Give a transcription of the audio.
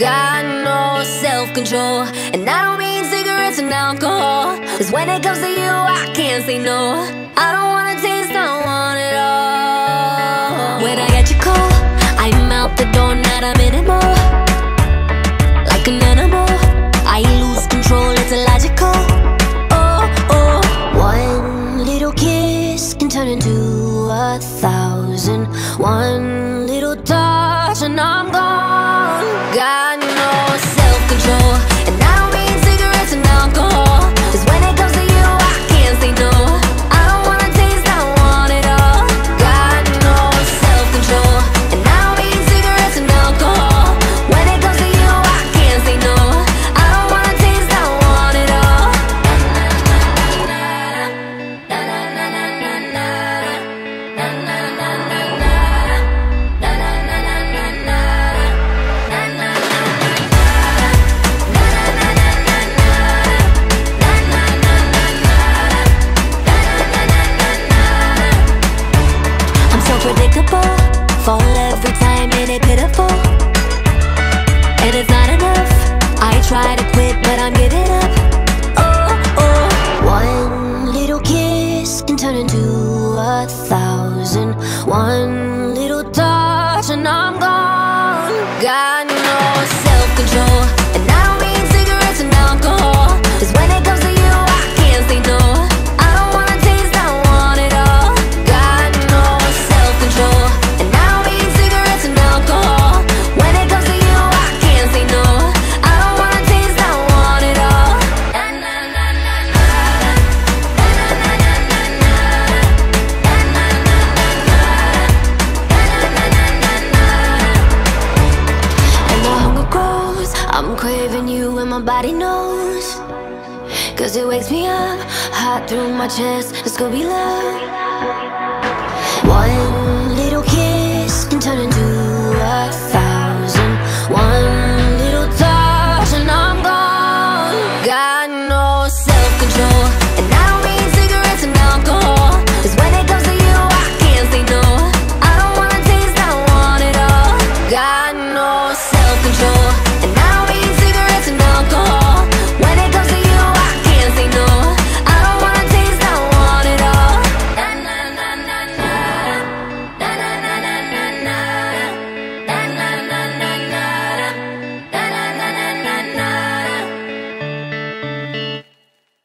Got no self-control, and I don't mean cigarettes and alcohol. 'Cause when it comes to you, I can't say no. I don't wanna taste, I want it all. When I get your call, I'm out the door, not a minute more. Like an animal, I lose control, it's illogical. Oh, oh. One little kiss can turn into 1,000. One little touch and I'm gone. Got no self-control, and I don't mean cigarettes and alcohol. 'Cause when it comes to you, I can't say no. I don't wanna taste, I want it all. Got no self-control, and I don't mean cigarettes and alcohol. When it comes to you, I can't say no. I don't wanna taste, I want it all. I'm so predictable, fall every time, ain't it pitiful? And it's not enough, I try to quit but I'm giving up. Oh, oh. One little kiss can turn into 1,000. One little touch and I'm gone. Got no self-control, and I don't mean cigarettes and alcohol. 'Cause when it comes to you, I can't say no. I don't wanna taste, I want it all. Got no self-control, and I don't mean cigarettes and alcohol. When it comes to you, I can't say no. I don't wanna taste, I want it all. And the hunger grows, I'm craving you and my body knows. 'Cause it wakes me up, hot through my chest, it's gonna be love.